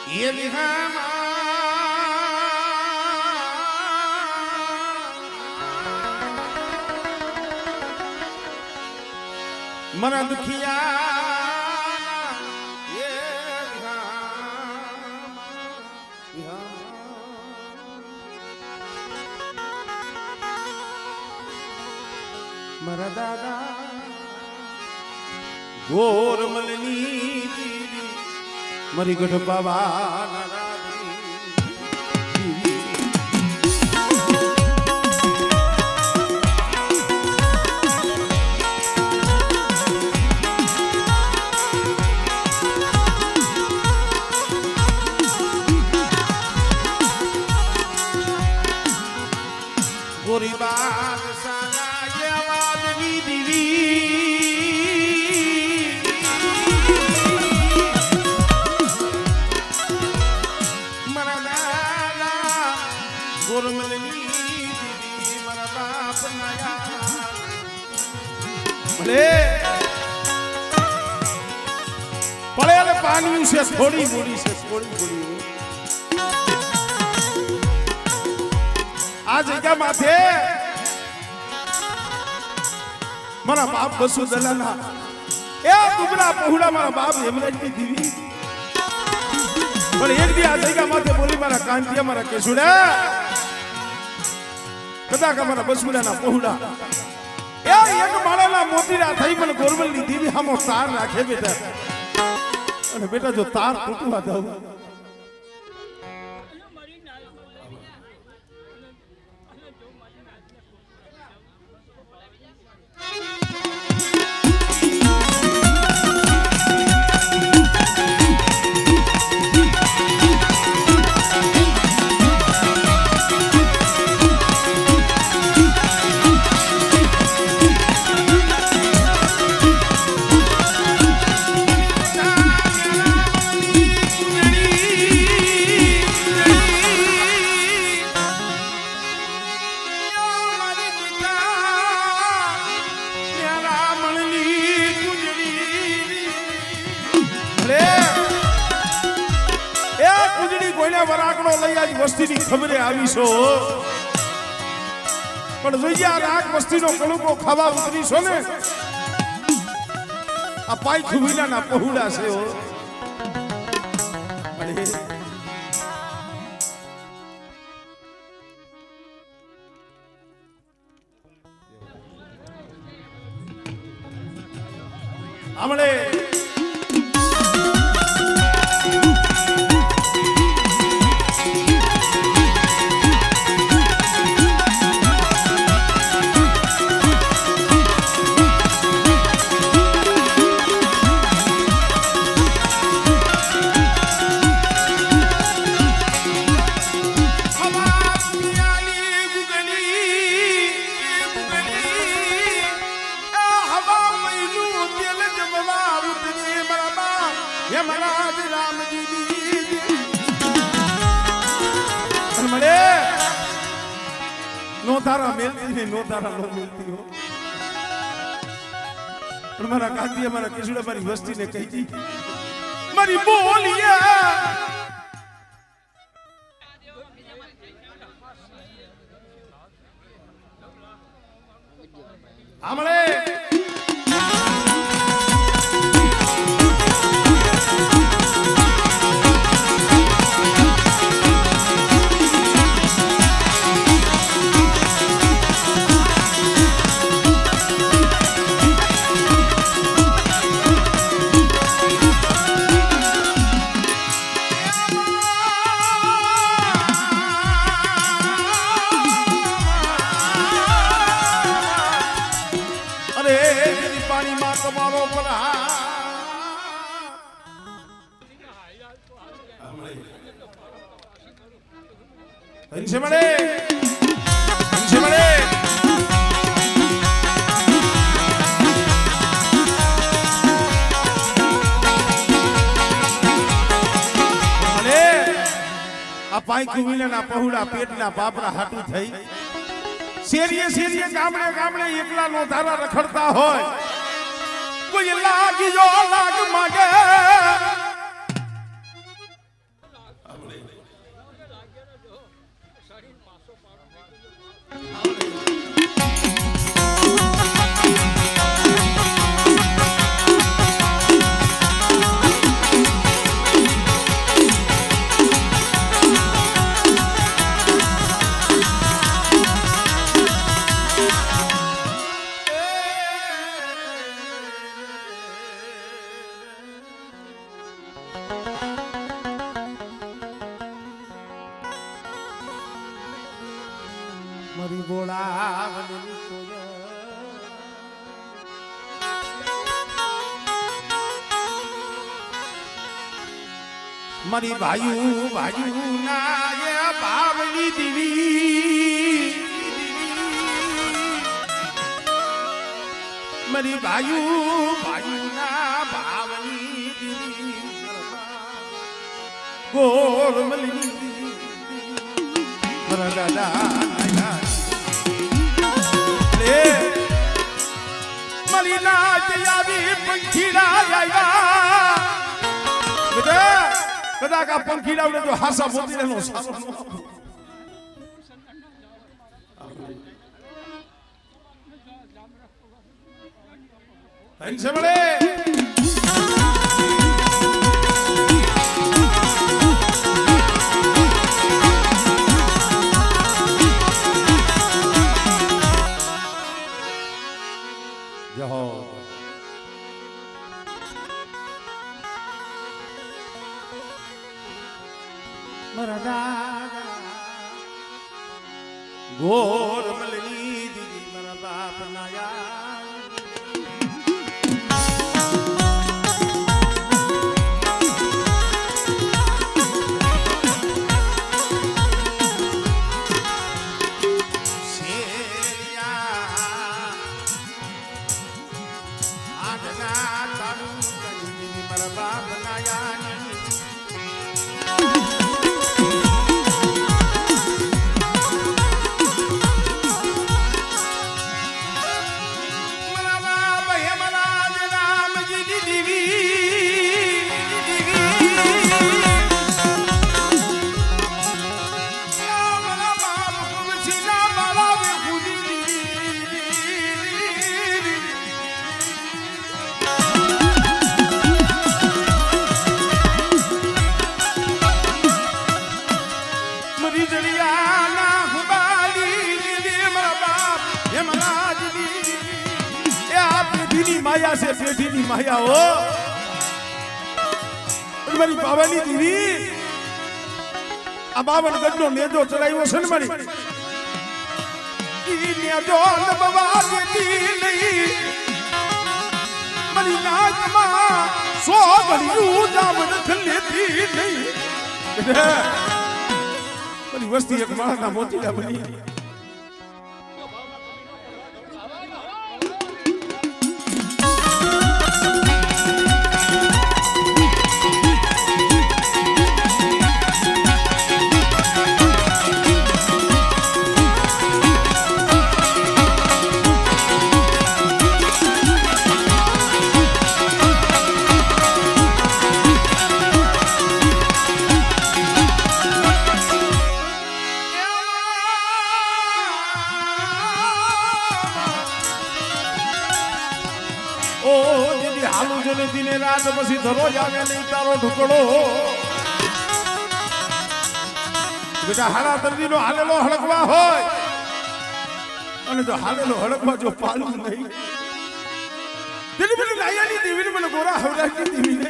ये विहामा मना दुखिया ये मरा दादा गोरमलनी मरी गढ़ बाबा गोरी बात साला ये आवाज नी दीवी मरा दादा गोरमलनी दीदी मरा बाप नया भले पड़े पानी से थोड़ी बोली आज क्या माथे मारा बाप बसु दलाना ए दुबरा पहुड़ा मारा बाप हेमराज की दीवी पर एक दी आज क्या माथे बोली मारा कांतिया मारा केसुड़ा कदा का मारा बसुड़ा ना पहुड़ा ए एक मारा ना मोतीरा थई मन गोरमल नी दीवी हम तार राखे बेटा અને બેટા જો તાર તૂટવા દઉં વરાકડો લઈ આજ વસ્તીની ખબરે આવી છો પણ જોઈએ આ રાગ વસ્તીનો કલુકો ખાવા ઉતરી છો ને આ પાઈ ખુબીલાના પહોળા છે હો હમણે यमराज राम जी मरे नो तारा मिलती है नो तारा नो मिलती हो और मारा गांधी हमारा किशोर हमारी वस्ती ने कही थी मारी बोलिया हमले તમારો પરા હંસે મળે આ પાઈ કુવીના પહોળા પેટના બાપરા હાટું થઈ શેરીએ ગામડે એકલા નો ધારા રખડતા હોય કોઈ લાગી જો લાગ માગે મારી બોલાવની કોયલ મારી ભાયુ ના એ બાવલી દીવી મારી ભાયુ ના બાવલી દીવી ગોળ મલી મારા દાદા મલીના જયાવી પંખીડા આવ્યા બેટા કદાચ આ પંખીડા ને જો હાસા મોતી નો સારો હંસે મળે ગોર મલની દીદી મારા બાપ નાયા શેરિયા આડના તારું દીદી મારા બાપ નાયા माया से पेटी नी माया हो मारी बाबानी दीवी आ बावन गड्ढो नेजो चढ़ायो छे ने मारी ई नेजो लबवा देती नहीं मारी नाक मा सो घड़ियो जाम रख लेती नहीं मारी वस्ती एक माळा ना मोतीला बनी दिने रात पसी धरो जावे नहीं तारो ढुकड़ो बेटा हारा तरदी नो हालेलो हड़कवा होय अने जो हालेलो हड़कवा जो पालू नहीं दिल में लायानी देवी ने गोरा हवरा की देवी ने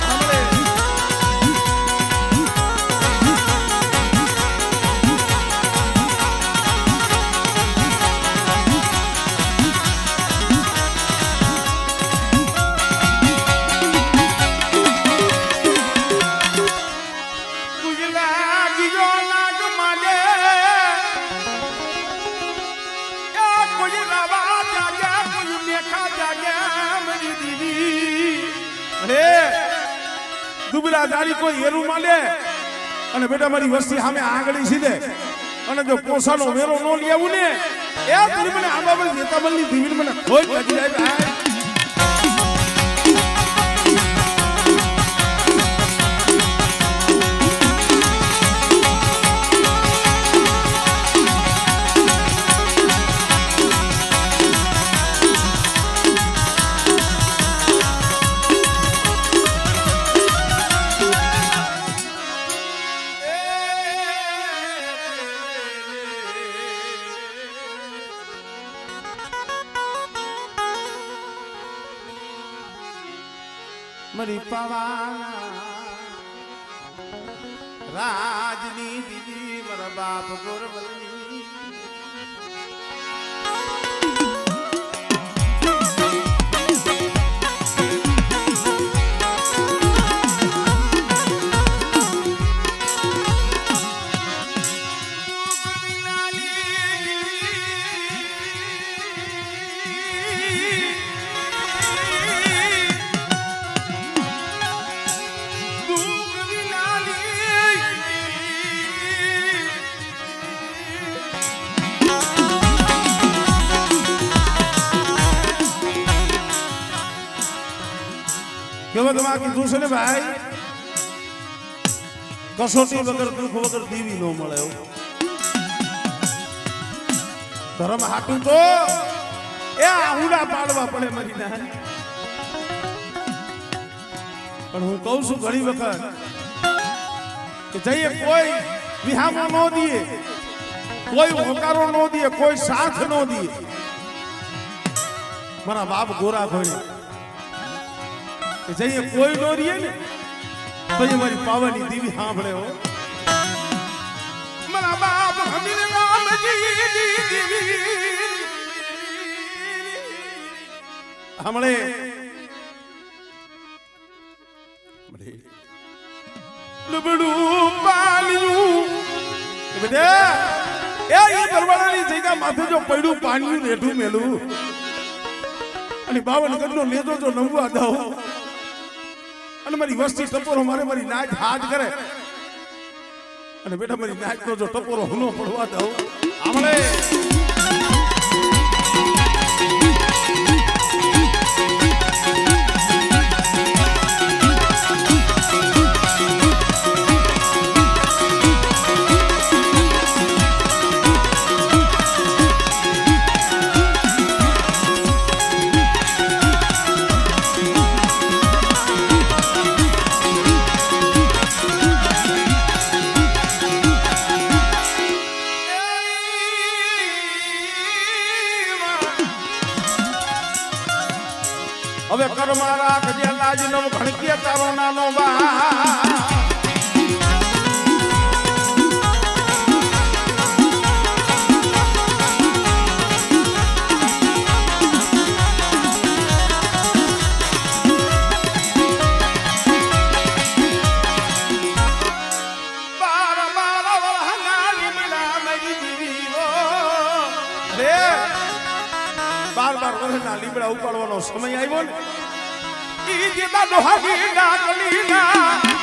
हमरे दुबला दारी कोई हेरू माले अने बेटा मारी वस्ती सामे आंगળી સીધે અને જો પોસાનો વેરો નો લેવું ને એ તું મને આ બાબત નેતામલની દીવીને મને ખોઈ લાગી જાય ભાઈ મરી પાવાના રાજની દીદી મારા બાપ ગોરવલની કેવો તમારે કીધું છે ને ભાઈ કસોટી વગર દુઃખ વગર દીવી નો મળે ધર્મ હાટું તો એ આહુડા પાડવા પડે મારી ના પણ હું કહું છું ઘણી વખત કે જઈએ કોઈ વિહામો ન દીએ કોઈ હોકારો ન દીએ કોઈ સાથ ન દીએ મારા બાપ ગોરા ભણે જઈએ કોઈ નો રીએ ને તો એ મારી પાવાની દીવી સાંભળે હો મારા બાપ હમીને રામજી દીવી હમણે લબડું પાલ્યું એ બેટા એ બરવાળાની જગ્યા માથે જો પડ્યું પાણી રેઠું મેલું અને 52 ગજનો લેજો જો નમવા દઉં અને મારી વસ્તી ટપોરો મારી નાચ હાથ કરે અને બેટા મારી નાચ નો જો ટપોરો હુનો પડવા દઉં આમળે હવે કર્મા રાખજે લાજ નવ ઘણકીએ તારો નાનો બા બાર બાર વર્ષના લીમડા ઉપાડવાનો સમય આવ્યો ને ઈ જેતા દોહાગી ડાકલીના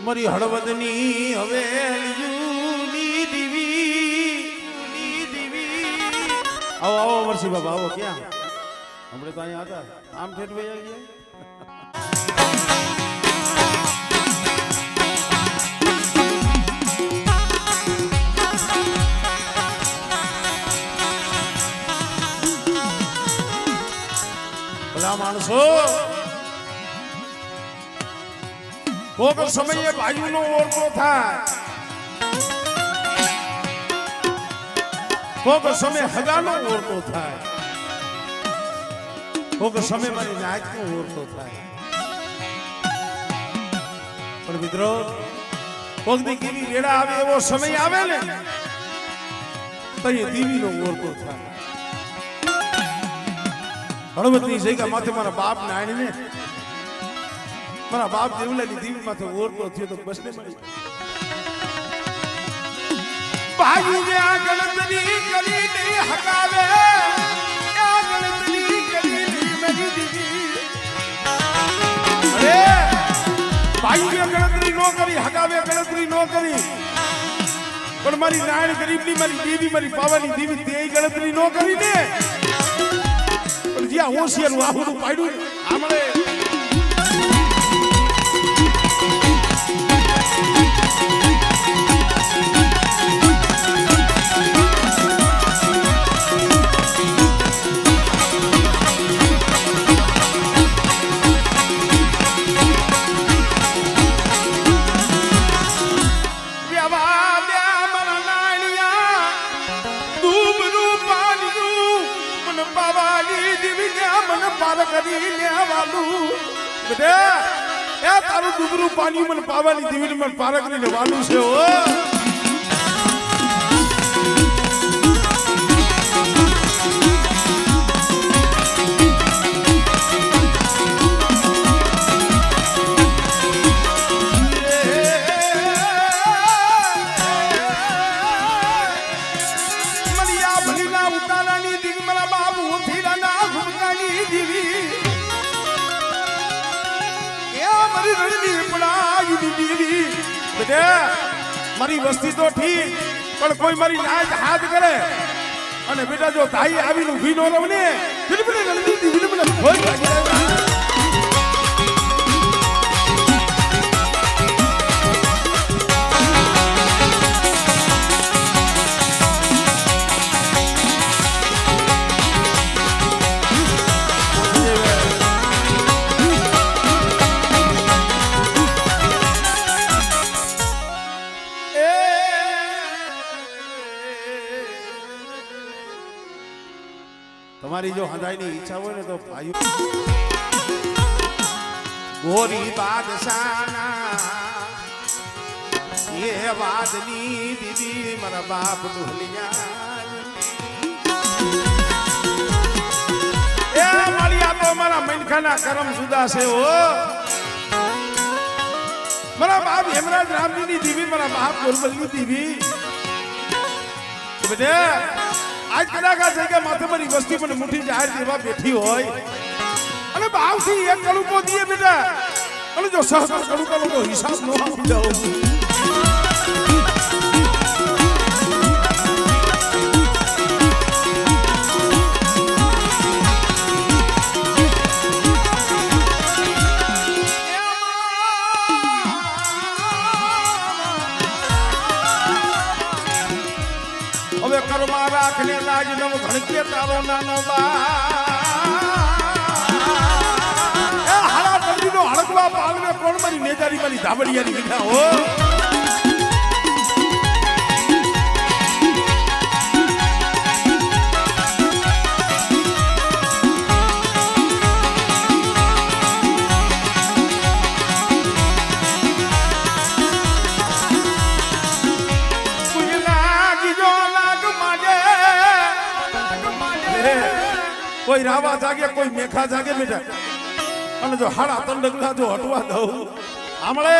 મારી હળવદની હવેલીની દીવી આવો આવો વર્ષી બાબા આવો ક્યાં હમણે તો અહીંયા હતા આમ ઠેઠ વહી આવી ભલા માણસો કોક સમયે ભાઈનો ઓરતો થાય કોક સમય હગાનો ઓરતો થાય કોક સમય મારી નાચનો ઓરતો થાય પણ મિત્રો કોક દી કેવી વેળા આવે એવો સમય આવે ને તો એ દીવીનો ઓરતો થાય હળવદની જગ્યા માથે મારા બાપ નાણીને મારા બાપ દેવલાની દીવી માથે ઓરતો થયો તો બસને મળી ભાઈ જે આ ગણતરી કરી નહીં હકાવે આ ગણતરી કરી નહીં મારી દીવી અરે ભાઈ જે ગણતરી નો કરી હકાવે ગણતરી નો કરી પણ મારી નાયણ ગરીબની મારી દેવી મારી પાવાની દેવી તે ગણતરી નો કરી ને પણ જ્યાં હોશિયાર વાહુનું પાડ્યું આમળે તારું દુબરું પાણી મને પાવાની દીવી મને પારક ને વાલું છે મલિયા ભલીના ઉતારાની દીવી મારા બાબુ થીરાના ઘુમકાની દીવી મારી વસ્તી તો ઠીક પણ કોઈ મારી નાચ હાથ કરે અને બેટા જો તાઈ આવીને ઊભી નો રહે ને તમારી જો હદાયની ઈચ્છા હોય ને તો ભાઈ ગોરી બાદશાના એ વાદની દીદી મારા બાપ ઢોલિયા એ માળિયા તો મારા મનખાના કરમ જુદા છે ઓ મારા બાપ હેમરાજ રામજીની દીવી મારા બાપ ગોરબલની દીવી બેટા આજ કદાચ આ જગ્યા માથે મારી વસ્તી મને મુઠ્ઠી જાહેર દેવા બેઠી હોય અને ભાવથી એક કડુકો દીએ બેટા અને જો સહસ્ત્ર કડુકાનો તો હિસાબ ન આપી દઉં હવે કર્મા રાખને લાજ નવ ઘણકે તારો નાનો હાડા તંદીનો હળકવા પાલવે કોણ મારી નેજારી મારી ધાબડિયાની મીઠા હો કોઈ રાવા જાગે કોઈ મેખા જાગે બેટા અને જો હાડા તંડકલા જો હટવા દઉં આમળે